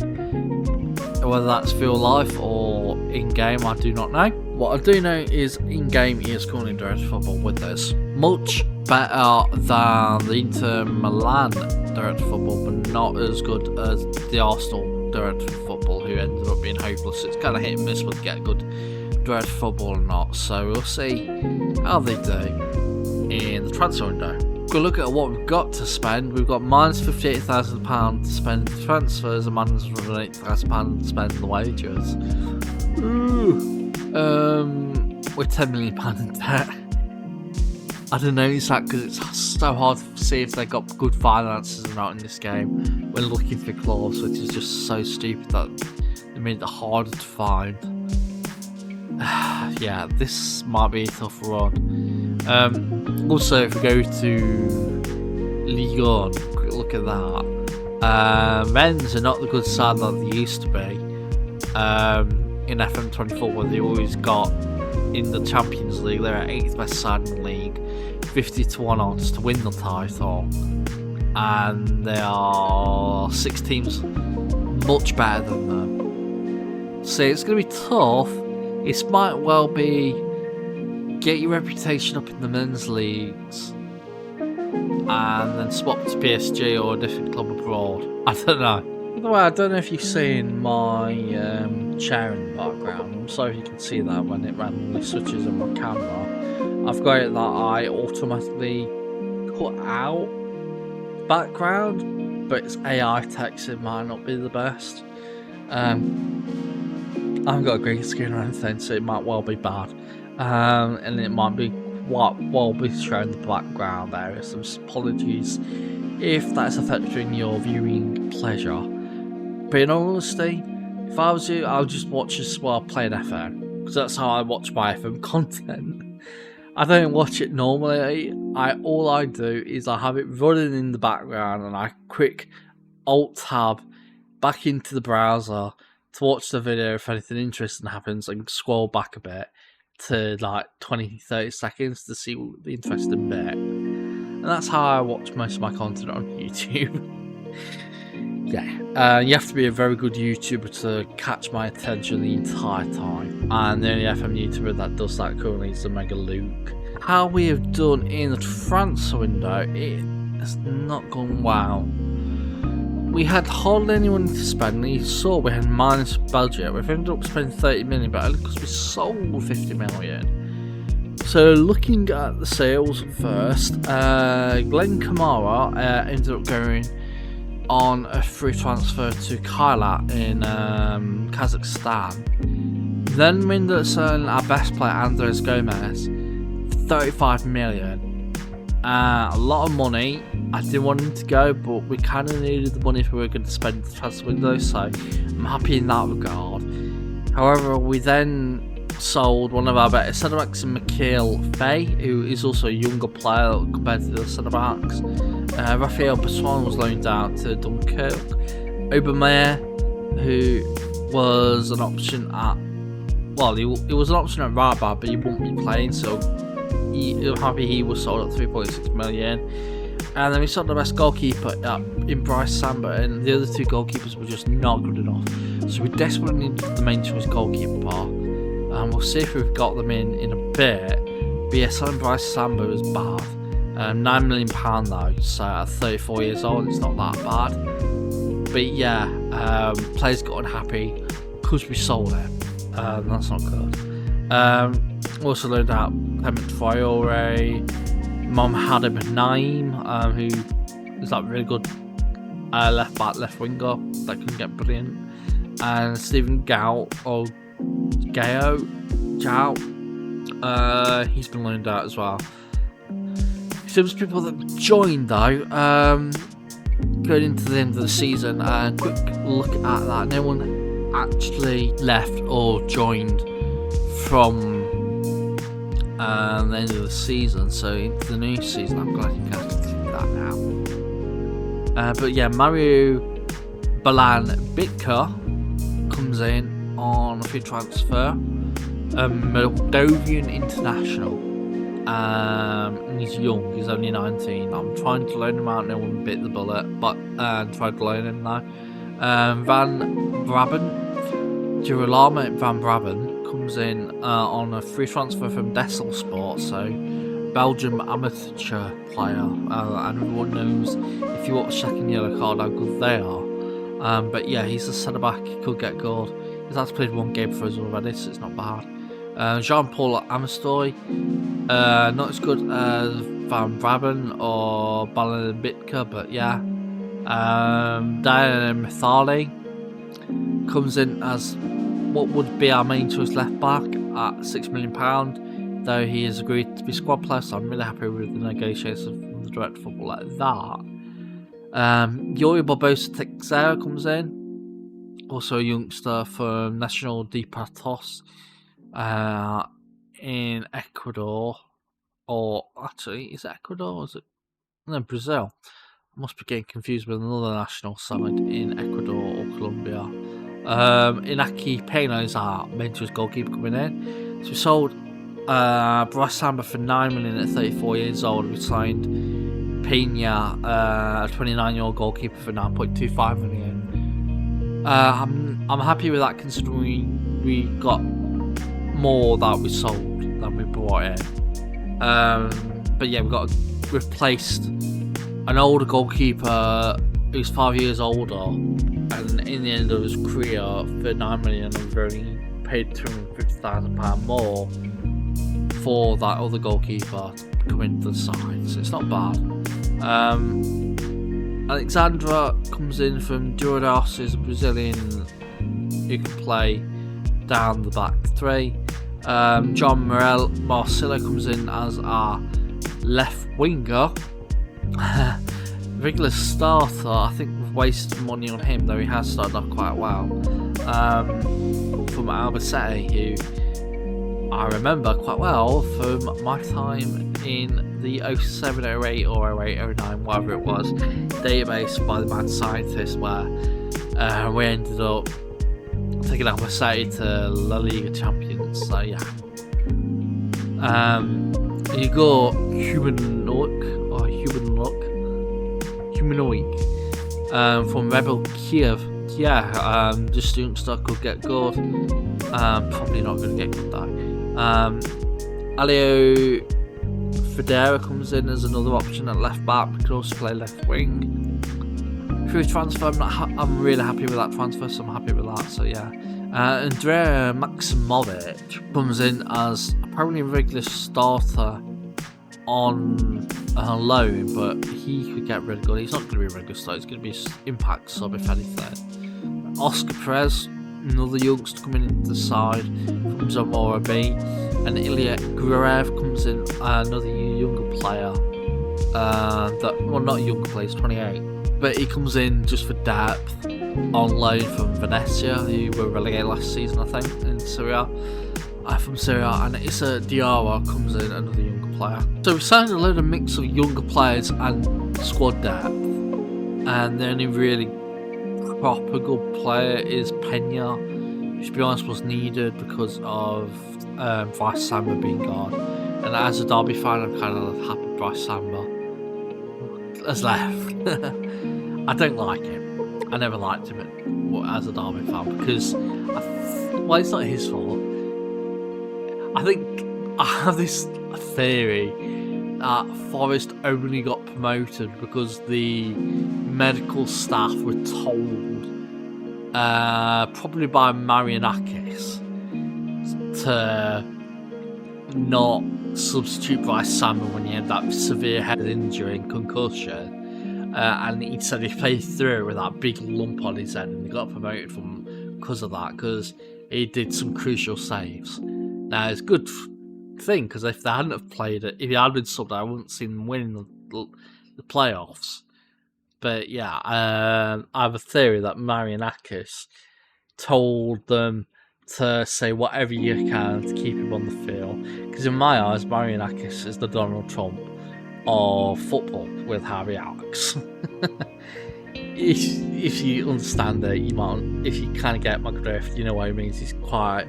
Whether that's real life or in game, I do not know. What I do know is in game he is currently director of football with this. Much better than the Inter Milan director of football, but not as good as the Arsenal director of football, who ended up being hopeless. It's kind of hit and miss whether they get good director of football or not. So we'll see how they do in the transfer window. We'll look at what we've got to spend. We've got minus £58,000 to spend in transfers and minus £108,000 to spend in the wages. We're £10 million in debt. I don't notice that because it's so hard to see if they got good finances or not in this game. We're looking for clause, which is just so stupid that they made it harder to find. Yeah, this might be a tough run. Also, if we go to Ligue 1, quick look at that. Rennes are not the good side that they used to be in FM24, where they always got in the Champions League. They're at 8th best side in the league, 50-1 odds to win the title, and there are 6 teams much better than them. So it's going to be tough. It might well be get your reputation up in the men's leagues and then swap to PSG or a different club abroad. I don't know. By the way, I don't know if you've seen my chair in the background. I'm sorry if you can see that when it randomly switches on my camera. I've got it that I automatically cut out background but it's AI text, it might not be the best. I haven't got a green screen or anything, so it might well be bad. And it might be what will be showing the background area. So apologies if that's affecting your viewing pleasure. But in all honesty, if I was you, I would just watch this while playing FM, because that's how I watch my FM content. I don't watch it normally. All I do is I have it running in the background, and I quick Alt Tab back into the browser to watch the video if anything interesting happens, and scroll back a bit to like 20-30 seconds to see the interesting bit. And that's how I watch most of my content on YouTube. Yeah, you have to be a very good YouTuber to catch my attention the entire time. And the only FM YouTuber that does that currently is Omega Luke. How we have done in the transfer window, it has not gone well. We had hardly any money to spend. You saw we had minus budget. We've ended up spending 30 million, but because we sold 50 million. So looking at the sales first, Glenn Kamara ended up going on a free transfer to Kailat in Kazakhstan. Then we ended up selling our best player, Andres Gomez, 35 million. A lot of money. I didn't want him to go, but we kind of needed the money if we were going to spend the transfer window, so I'm happy in that regard. However, we then sold one of our better centre backs in Mikhail Fay, who is also a younger player compared to the other centre backs. Raphael Baswan was loaned out to Dunkirk. Aubameyang, who was an option at, well, he was an option at right back, but he wouldn't be playing, so I'm happy he was sold at 3.6 million. And then we sold the best goalkeeper in Bryce Samba, and the other two goalkeepers were just not good enough. So we desperately needed the main choice goalkeeper. We'll see if we've got them in a bit. But yeah, selling Bryce Samba was bad. £9 million though, so at 34 years old, it's not that bad. But yeah, players got unhappy because we sold him. That's not good. Also loaned out Clement Traore, Mohamed Naim, who is that really good left back, left winger that can get brilliant, and Stephen Gao, he's been loaned out as well. So there's people that joined though, going into the end of the season. Quick look at that. No one actually left or joined from the end of the season, so into the new season. I'm glad you guys can see that now. But yeah, Mario Balan Bitka comes in on a free transfer. Moldovan international. And he's young, he's only 19. I'm trying to loan him out, no one bit the bullet, but tried to loan him now. Van Brabant, Girolamo Van Brabant comes in on a free transfer from Dessel Sport, so Belgium amateur player, and everyone knows if you watch Second Yellow Card how good they are. But yeah, he's a centre back, he could get good. He's actually played one game for us already, so it's not bad. Jean-Paul Amestoy, not as good as Van Brabant or Balan Bitka, but yeah. Diana Mithali comes in as what would be our main choice left back at £6 million, though he has agreed to be squad player, so I'm really happy with the negotiations from the direct football like that. Yuri Barbosa Texera comes in, also a youngster from National de Patos in Ecuador, or actually, is it Ecuador or is it? No, Brazil. I must be getting confused with another national side in Ecuador or Colombia. Inaki Pena is our main choice goalkeeper coming in. So we sold Bryce Samba for $9 million at 34 years old. We signed Pena, a 29-year-old goalkeeper, for $9.25 million. I'm happy with that, considering we got more that we sold than we brought in. But yeah, we've replaced an older goalkeeper who's 5 years older, and in the end of his career for $9 million, we've only paid £250,000 more for that other goalkeeper to come into the side, so it's not bad. Alexandra comes in from Durados, is a Brazilian who can play down the back three. John Marcillo comes in as our left winger. Regular starter. I think we've wasted money on him, though he has started off quite well. From Albacete, who I remember quite well from my time in the 07, 08 or 08, 09, whatever it was, database by the Mad Scientist, where we ended up taking Albacete to La Liga champions. So yeah. You got Humanoid from Rebel Kiev. Yeah, just youngster could get good. Probably not going to get good though. Alio Federa comes in as another option at left back. Can also play left wing. Through transfer, I'm really happy with that transfer, so I'm happy with that. So yeah. Andrea Maximovic comes in as apparently a regular starter on loan, but he could get really good. He's not going to be a regular starter, he's going to be an impact sub if anything. Oscar Perez, another youngster coming into the side from Zamora B, and Ilya Gurev comes in, another younger player. Not a younger player, he's 28, but he comes in just for depth on loan from Venezia, who were relegated last season, I think, in Serie A. From Serie A, and Issa Diarra comes in, another younger player. So we signed a load of mix of younger players and squad depth, and the only really proper good player is Pena, which to be honest was needed because of Bryce Samba being gone. And as a Derby fan, I'm kind of happy Bryce Samba has left. I don't like him. I never liked him as a Derby fan because, well, it's not his fault. I think I have this theory that Forest only got promoted because the medical staff were told, probably by Marianakis, to not substitute Bryce Samba when he had that severe head injury and concussion. And he said he played through with that big lump on his head, and he got promoted because of that, because he did some crucial saves. Now, it's a good thing, because if they hadn't have played it, if he had been subbed, I wouldn't see them winning the playoffs. But yeah, I have a theory that Marianakis told them to say whatever you can to keep him on the field. Because in my eyes, Marianakis is the Donald Trump of football with Harry Alex. if you understand it, you might. If you kind of get my drift, you know what I mean. He's quite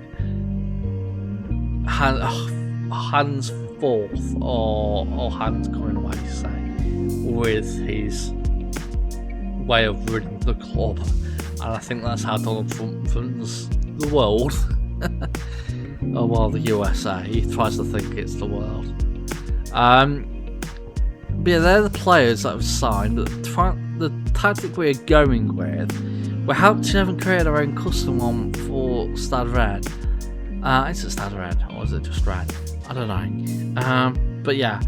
hands forth or hands coming away, say, with his way of running the club, and I think that's how Donald Trump runs the world. Oh well, the USA. He tries to think it's the world. But yeah, they're the players that have signed. The tactic we're going with, we haven't created our own custom one for Stad Red. Is it Stad Red or is it just Red? I don't know. But yeah,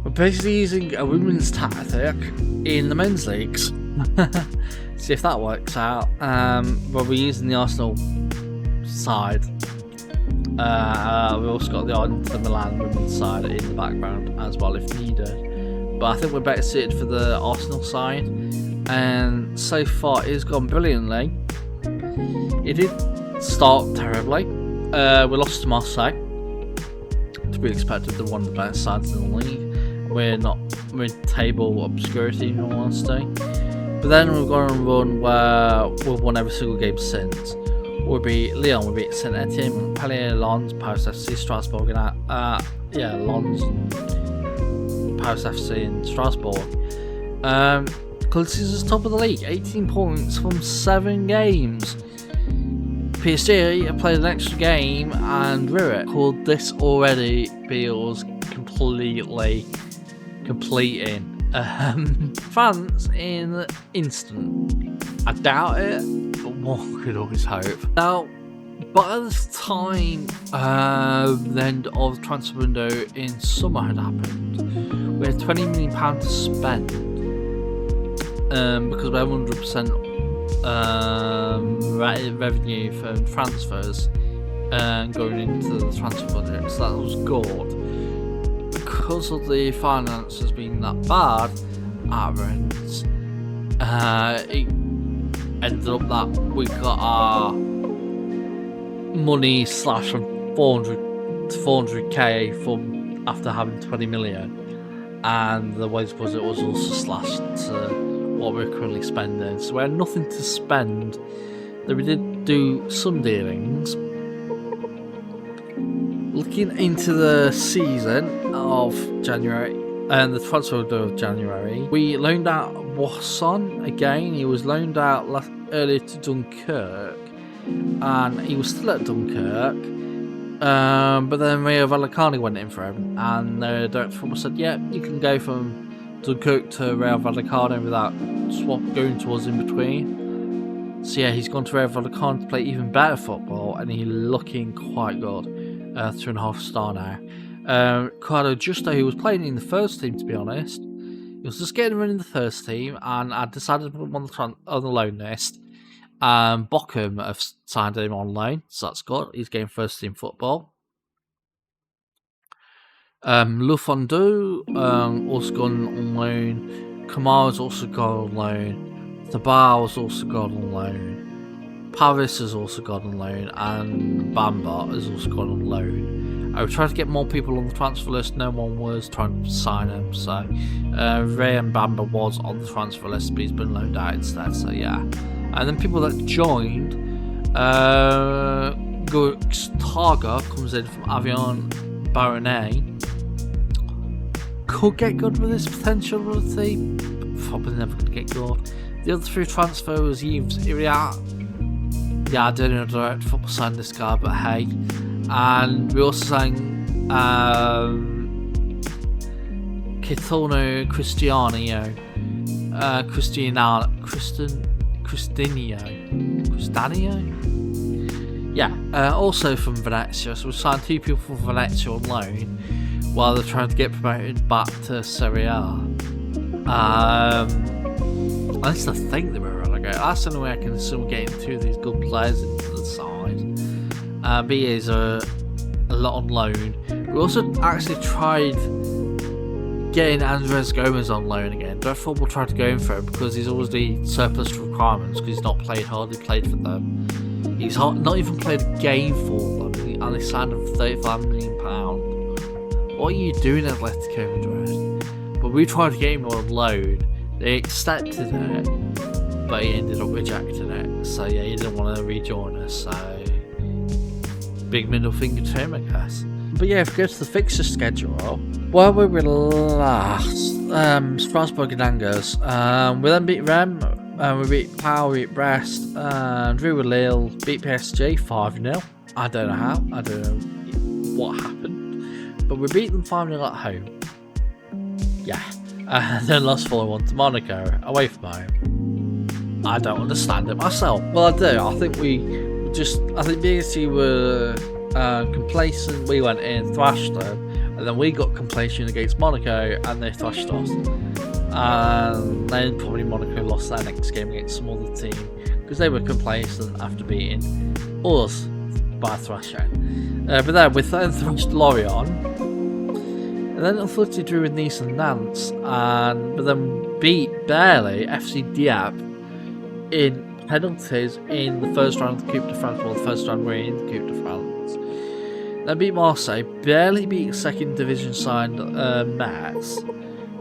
we're basically using a women's tactic in the men's leagues. See if that works out. But we're using the Arsenal side. We've also got the Inter Milan women's side in the background as well if needed. But I think we're better suited for the Arsenal side. And so far it's gone brilliantly. It did start terribly. We lost to Marseille. To be expected, they're one of the best sides in the league. We're in table obscurity in all honesty. But then we've gone on a run where we've won every single game since. We beat Lyon, we beat Saint Etienne, Montpellier, Lens, Paris FC, Strasbourg, and Lens, Paris FC, and Strasbourg. Coliseum is top of the league, 18 points from 7 games. PSG have played an extra game and drew it. Could this already be us completely completing France in instant? I doubt it, but one could always hope. Now, by the time the end of the transfer window in summer had happened, we had £20 million to spend. because we have 100% revenue from transfers going into the transfer budget, so that was good. Because of the finances being that bad at Rennes, it ended up that we got our money slashed from 400 to 400k from after having 20 million, and the wage budget was also slashed to what we're currently spending, so we had nothing to spend. Though we did do some dealings. Looking into the season of January and the transfer of January, we loaned out Wasson again. He was loaned out earlier to Dunkirk, and he was still at Dunkirk. But then Rio Vallecano went in for him, and the director of football said, "Yeah, you can go from Dunkirk to Rio Vallecano without going to us in between." So yeah, he's gone to Rio Vallecano to play even better football, and he's looking quite good. 2.5 star now. Ricardo Justo, who was playing in the first team, to be honest, he was just getting run in the first team, and I decided to put him on the loan list. Bochum have signed him on loan, so that's good. He's getting first team football. Lufondu also gone on loan. Kamar's also gone on loan. Tabar has also gone on loan. Paris has also gone on loan, and Bamba has also gone on loan. I tried to get more people on the transfer list, no one was trying to sign him, so Ray and Bamba was on the transfer list, but he's been loaned out instead, so yeah. And then people that joined, Gurks Targa comes in from Avion Baronet. Could get good with this potentiality, probably never going to get good. The other 3 transfers was Yves Iriat. Yeah, I don't know the direct football signed this guy, but hey. And we also signed Kitono Cristiano. Yeah, also from Venezia. So we signed 2 people from Venezia on loan while they're trying to get promoted back to Serie A. I used to think they were relegated. That's the only way I can assume getting 2 of these good players into the side. BA's a lot on loan. We also actually tried getting Andres Gomez on loan again. Direct Football tried to go in for him because he's always the surplus requirements because he's not hardly played for them. He's not even played a game for them, and they signed him for £35 million. What are you doing, Atletico Madrid? But we tried to get him on loan. They accepted it, but he ended up rejecting it. So yeah, he didn't want to rejoin us, so big middle finger to him, I guess. But yeah, if we go to the fixture schedule, where we were last, Strasbourg and Angers. We then beat Rennes, we beat Pau, we beat Brest, drew with Lille, beat PSG 5-0. I don't know how, I don't know what happened, but we beat them 5-0 at home. Yeah. And then lost 4-1 to Monaco, away from home. I don't understand it myself. Well, I do. I think PSG were complacent. We went in, thrashed them, and then we got complacent against Monaco, and they thrashed us. And then probably Monaco lost their next game against some other team because they were complacent after beating us by thrashing. But then we then thrashed Lorient. And then unfortunately drew with Nice and Nantes, but then beat barely FC Dieppe in penalties in the first round of the Coupe de France, the first round we're in the Coupe de France. Then beat Marseille, barely beat second division side Metz,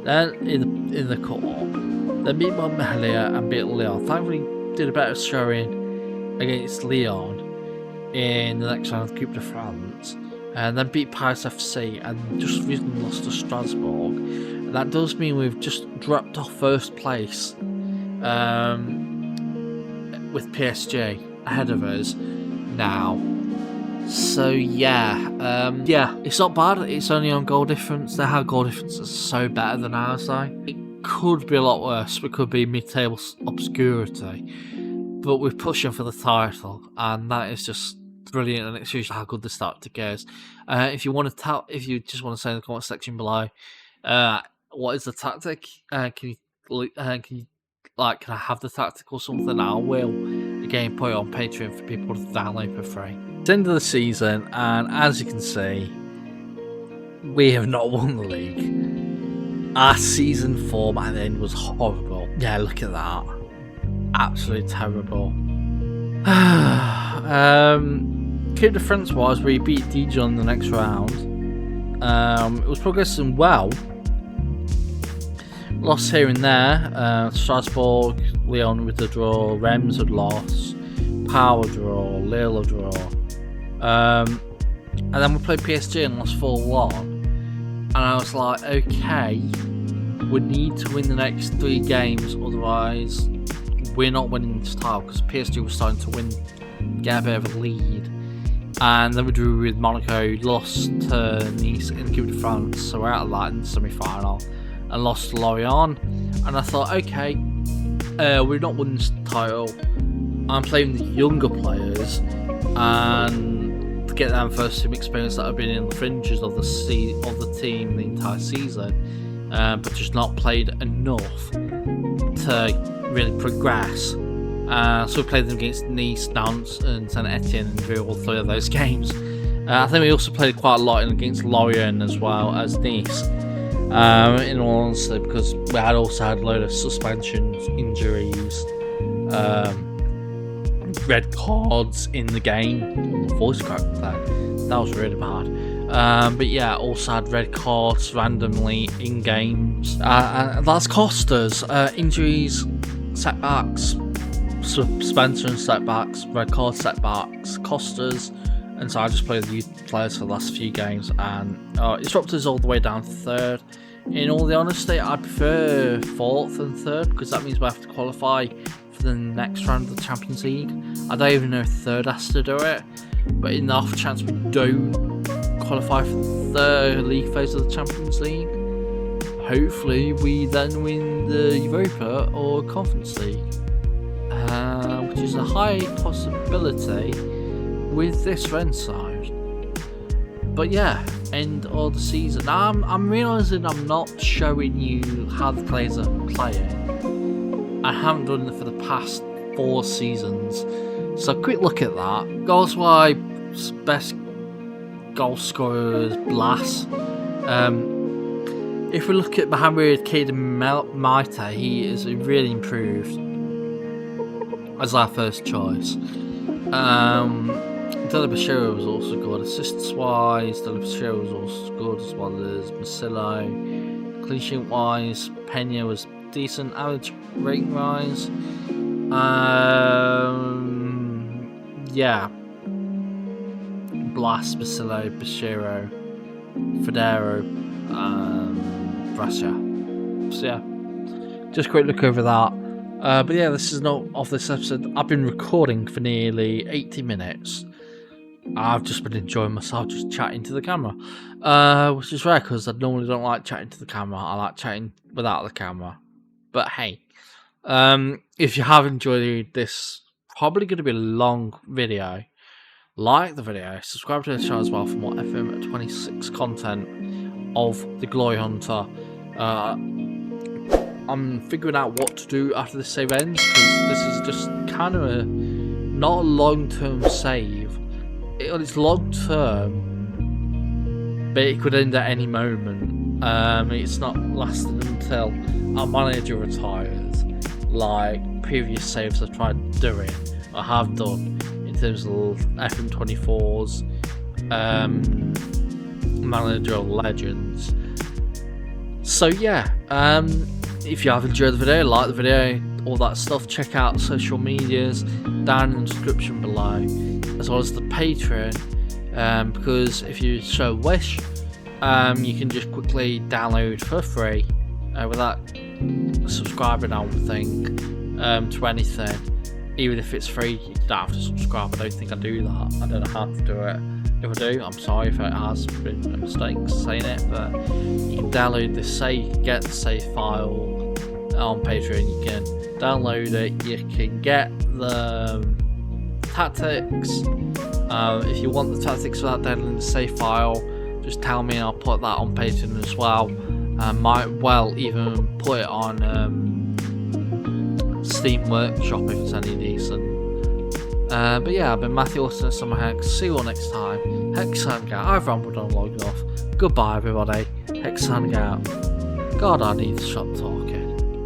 then in the cup, then beat Montpellier and beat Lyon. Thankfully did a better showing against Lyon in the next round of the Coupe de France. And then beat Paris FC and just recently lost to Strasbourg. And that does mean we've just dropped off first place with PSG ahead of us now. So yeah, it's not bad. It's only on goal difference. Their goal difference is so better than ours though. It could be a lot worse. We could be mid-table obscurity, but we're pushing for the title, and that is just brilliant, and it shows you how good the start to goes. If you just want to say in the comment section below, what is the tactic? Can you like, can I have the tactic or something, I will again put it on Patreon for people to download for free. It's the end of the season, and as you can see, we have not won the league. Our season form at the end was horrible. Yeah, look at that. Absolutely terrible. Keep difference wise, we beat DJ in the next round. It was progressing well. Lost here and there. Strasbourg, Lyon with the draw, Reims had lost, Power draw, Lille draw. And then we played PSG and lost 4-1. And I was like, okay, we need to win the next 3 games, otherwise we're not winning this title, because PSG was starting to win, get a bit of a lead. And then we drew with Monaco, lost to Nice in Coupe de France, so we're out of that in the semi-final, and lost to Lorient. And I thought, okay, we're not winning this title. I'm playing the younger players and to get them first team experience that have been in the fringes of the team the entire season, but just not played enough to really progress. So we played them against Nice, Nantes and Saint Etienne and drew all 3 of those games. I think we also played quite a lot against Lorient as well as Nice, in all honesty, because we had also had a load of suspensions, injuries, red cards in the game. My voice cracked that was really bad. But yeah, also had red cards randomly in games. That's cost us injuries, setbacks, suspension setbacks, red card setbacks, cost us. And so I just played the youth players for the last few games, and it's dropped us all the way down to 3rd. In all the honesty, I prefer 4th and 3rd, because that means we have to qualify for the next round of the Champions League. I don't even know if 3rd has to do it, but in the off chance we don't qualify for the league phase of the Champions League, hopefully we then win the Europa or Conference League, which is a high possibility with this Rennes side. But yeah, end of the season. I'm realising I'm not showing you how the players are playing. I haven't done it for the past 4 seasons. So quick look at that. Goals wise, best goal scorer is Blas. If we look at Mohamed Maite, he is really improved as our first choice. Deli Bashiro was also good. Assists wise, Deli Bashiro was also good, as well as Marcelo. Clean sheet wise, Pena was decent. Average rating wise, yeah, Blas, Marcelo, Bashiro, Federo, Brassia. So yeah, just a quick look over that. But yeah, this is not off this episode. I've been recording for nearly 80 minutes. I've just been enjoying myself just chatting to the camera, which is rare because I normally don't like chatting to the camera. I like chatting without the camera. But hey, if you have enjoyed this, probably going to be a long video, like the video, subscribe to the channel as well for more FM26 content of the Glory Hunter. I'm figuring out what to do after this save ends, because this is just kind of not a long-term save. It's long-term, but it could end at any moment. It's not lasting until our manager retires, like previous saves I've tried doing, I have done, in terms of FM24's manager of legends. So yeah, if you have enjoyed the video, like the video, all that stuff, check out social medias down in the description below, as well as the Patreon, because if you so wish, you can just quickly download for free without subscribing, I would think, to anything. Even if it's free, you don't have to subscribe. I don't think I do that. I don't know how to do it. If I do, I'm sorry if it has been a mistake saying it, but you can download this save, you can get the save file on Patreon, you can download it, you can get the tactics. If you want the tactics without downloading the save file, just tell me and I'll put that on Patreon as well. I might well even put it on Steam Workshop if it's any decent. But yeah, I've been Matthew Austin, Summer Hex. See you all next time. Hexhang out. I've rambled on long enough. Goodbye, everybody. Hexhang out. God, I need to shut talk.